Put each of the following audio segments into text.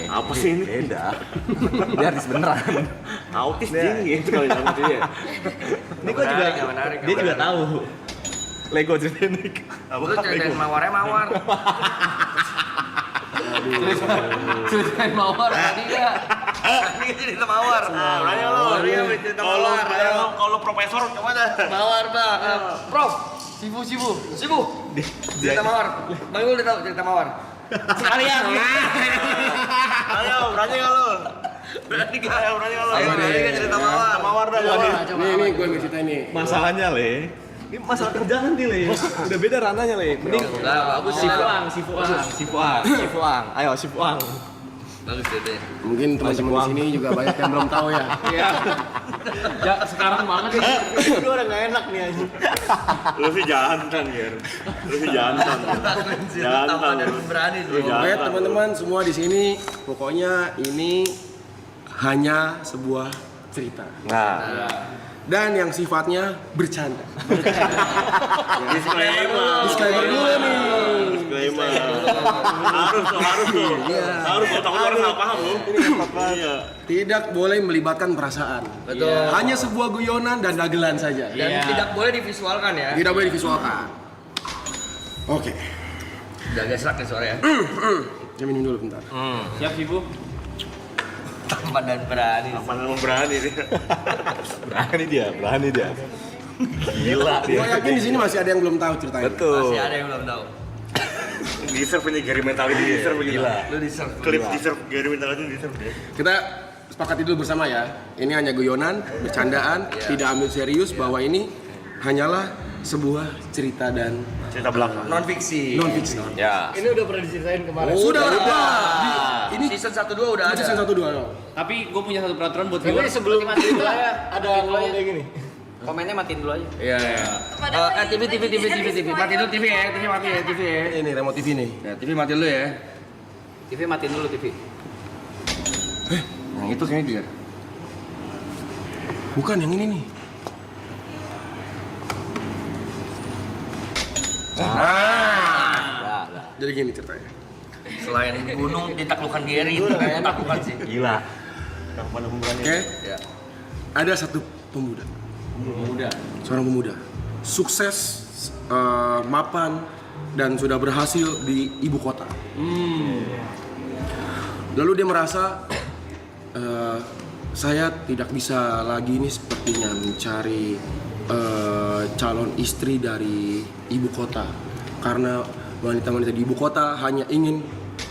Apa sih ini? Beda. Dia artis beneran. Autis dingin kali sama dia. Ini kok juga dia juga tahu. Lego ceritain nih. Lu ceritain mawar. Ceritain mawar tadi ya. Ini cerita mawar. Berani lo. Cerita mawar. Kalau profesor coba dah. Mawar, Pak. Prof. Sibu. Cerita mawar. Bang Ul udah tahu cerita mawar. Sekalian. Ayo, berani enggak lo? Berani enggak lo? Ayo cerita mawar. Mawar dah. Nih gue mau cerita ini. Masalahnya ini masalah kerjaan nih udah beda ranahnya mending Bagus Sifuang ayo Sifuang Bagus ceritanya. Mungkin teman-teman di sini juga banyak yang belum tahu ya. Iya. Ya sekarang banget nih. Lu orang nggak enak nih aja. Lu sih jantan ya. Jantan Dan berani sih. Baik teman-teman semua di sini, pokoknya ini hanya sebuah cerita. Nah, Dan yang sifatnya bercanda. Disclaimer dulu nih. Disclaimer. Harus takut orang salah paham lu. Iya. Tidak boleh melibatkan perasaan. Betul. Hanya sebuah guyonan dan dagelan saja. Dan tidak boleh divisualkan ya. Tidak boleh divisualkan. Oke. Udah agak serak nih suara ya. Saya minum dulu bentar. Siap Ibu. Tampan dan berani. Apa namanya berani dia? berani dia. Gila Gue yakin di sini masih ada yang belum tahu ceritanya. Betul. Masih ada yang belum tahu. Deserve ini Gary Mentality deserve Gila. Lu deserve. Klip deserve Gary Mentality deserve deh. Kita sepakati dulu bersama ya. Ini hanya guyonan, bercandaan, tidak ambil serius bahwa ini hanyalah sebuah cerita dan Cerita belakang. Non fiksi. non fiksi. Ya. Ini udah pernah diceritain kemarin. Sudah. Ini Season 1 2 udah ada. season 1 2. Tapi gue punya satu peraturan buat Tapi viewer. sebelum itu ada ngomong kayak gini. Komennya matiin dulu aja. Iya. TV. Matiin dulu TV ya. TV mati ya, TV ya. Ini remote TV nih. Ya, TV matiin dulu ya. TV matiin dulu TV. Yang itu kayaknya dia. Bukan yang ini nih. Jadi gini ceritanya. Selain gunung ditaklukkan Gary itu kayaknya taklukan sih. Gila. Yang mana pemberani? Oke. Ya. Ada satu pemuda. Seorang pemuda. Sukses, mapan, dan sudah berhasil di ibu kota. Lalu dia merasa saya tidak bisa lagi nih sepertinya mencari calon istri dari ibu kota karena wanita-wanita di ibu kota hanya ingin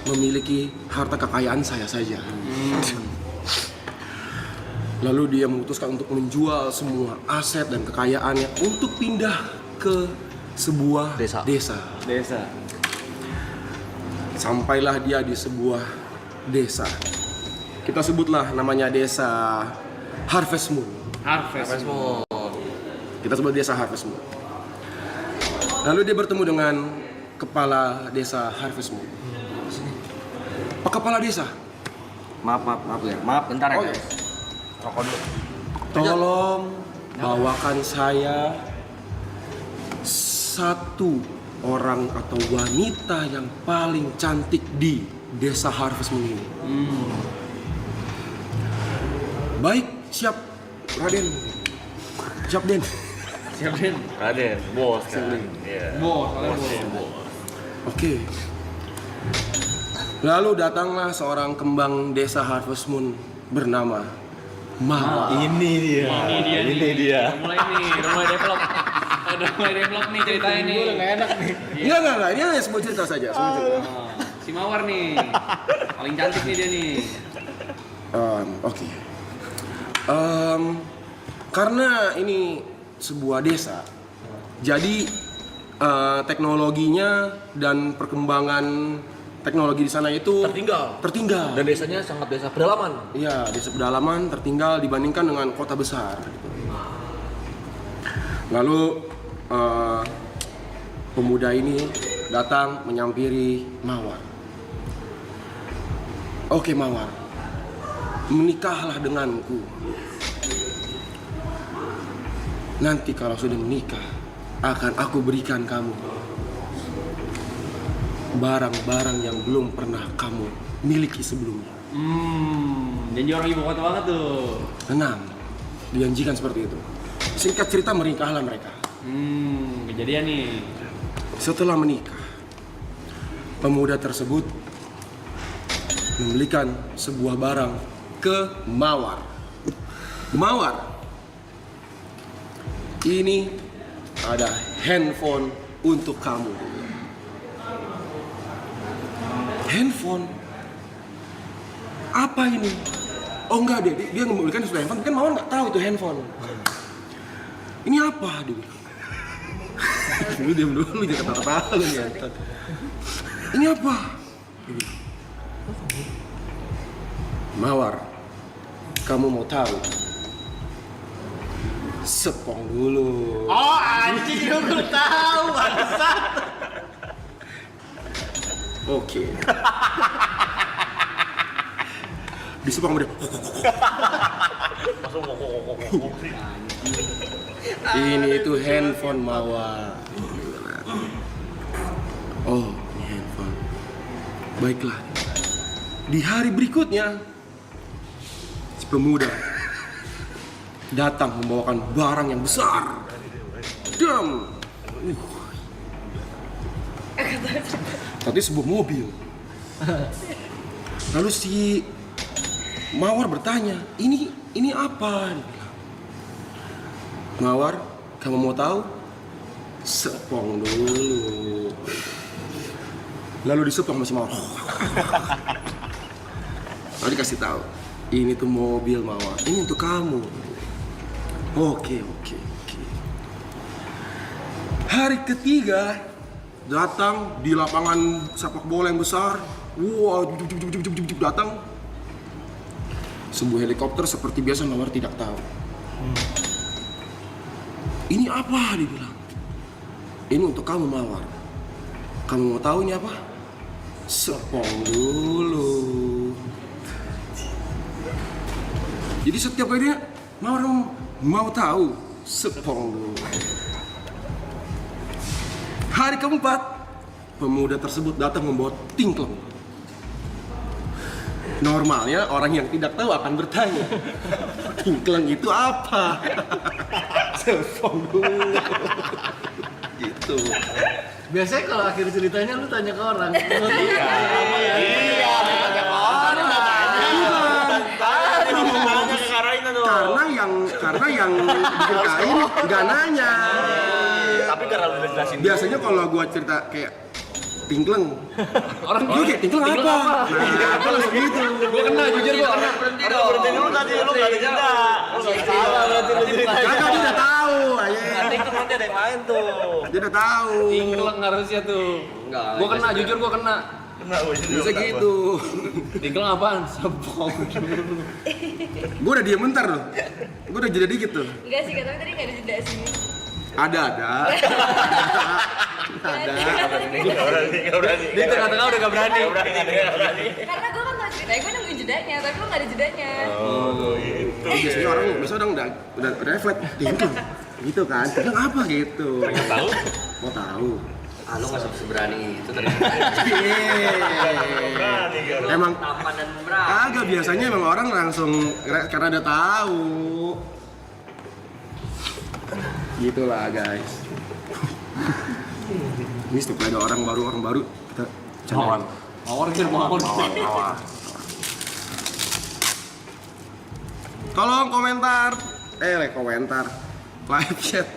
memiliki harta kekayaan saya saja. Lalu dia memutuskan untuk menjual semua aset dan kekayaannya untuk pindah ke sebuah desa. Sampailah dia di sebuah desa. Kita sebutlah namanya desa Harvest Moon. Harvest. Kita sebut desa Harvest Moon. Lalu dia bertemu dengan kepala desa Harvest Moon. Pak Kepala Desa, Maaf ya. Maaf bentar ya Oh, guys. Rokok dulu. tolong bawakan saya satu orang atau wanita yang paling cantik di desa Harvest Moon ini. Baik, siap Raden. Siap Den. Siap Den. Raden, bos kan. Iya. Bos. Oke. Lalu datanglah seorang kembang desa Harvest Moon bernama Mawar. Ini dia. Udah mulai develop. Udah mulai develop nih ceritanya nih. Udah nggak enak nih. Enggak, ini hanya sebuah cerita saja. Sebuah cerita. Si Mawar nih. Paling cantik nih dia nih. Oke. Karena ini sebuah desa, jadi teknologinya dan perkembangan teknologi di sana itu tertinggal. Dan desanya sangat desa pedalaman. Iya, desa pedalaman tertinggal dibandingkan dengan kota besar. Lalu pemuda ini datang menyampiri Mawar. Oke Mawar, menikahlah denganku. Nanti kalau sudah menikah, akan aku berikan kamu barang-barang yang belum pernah kamu miliki sebelumnya. Janji orang ibu kota banget tuh. Tenang, dijanjikan seperti itu. Singkat cerita menikahlah mereka. Kejadian nih. Setelah menikah, pemuda tersebut membelikan sebuah barang ke Mawar. Mawar, ini ada handphone untuk kamu. Handphone? Apa ini? Oh enggak deh, dia membelikan sebuah handphone, kan Mawar nggak tahu itu handphone. Ini apa? Dia bilang. Lu diam dulu, jangan ketawa-ketawa lu ya. Ini apa? Dia bilang. Mawar, kamu mau tahu? Sepong dulu. Oh anjing, gue tahu bangsat. Oke. Di sepong dia. Ini itu handphone Mawar. Oh, ini handphone. Baiklah. Di hari berikutnya, si pemuda datang membawakan barang yang besar. Dam. Tadi sebuah mobil. Lalu si Mawar bertanya, ini apa? Dia bilang, Mawar, kamu mau tahu? Sepong dulu. Lalu disepong sama si Mawar. Lalu dikasih tahu, ini tuh mobil Mawar, ini untuk kamu. Oke. Hari ketiga datang di lapangan sepak bola yang besar. Wah, datang sebuah helikopter seperti biasa. Mawar tidak tahu. Ini apa? Dia bilang. Ini untuk kamu Mawar. Kamu mau tahu ini apa? Sepong dulu. Jadi setiap kali dia Mawar mau tahu, sepong dulu. Hari keempat, pemuda tersebut datang membawa tingkleng. Normalnya orang yang tidak tahu akan bertanya, tingkleng itu apa? Sepong dulu. Gitu. Biasanya kalau akhir ceritanya lu tanya ke orang. Karena yang diceritain nggak nanya. Tapi karena lu udah jelasin. Biasanya kalau gua cerita kayak tingkleng, Orang lu kayak tingkleng apa? Nah, apa langsung gitu. Gua kena, jujur gua kena. Berhenti dulu tadi, lu gak ada jeda. Lu gak salah berarti lu cerita. Kakak dia udah tahu, aja. Nanti itu nanti ada yang main tuh. Dia udah tahu. Tingkleng harusnya tuh. Enggak. Gua kena, jujur gua kena. Kena gue juga. Bisa gitu. Tingkleng apaan? Sepong. Gua udah diem bentar loh. Gua udah jeda dikit tuh. Enggak sih, tapi tadi nggak ada jeda sih. Ada. Gak berani. Dia tengah-tengah udah gak berani. Karena gue kan tau ceritanya, gue nungguin jedanya, tapi lo nggak ada jedanya. Biasanya orang udah refleks tingkleng. Gitu kan. Tingkleng apa gitu. Pengen tahu? Mau tahu. Ah, lu nggak seberani itu ternyata. Berani gak? Emang Tampan dan berani. agak biasanya emang orang langsung karena udah tahu. Gitulah guys. Ini setiap ada orang baru kita candaan. Mawar gitu, mawar. Tolong komentar, live chat.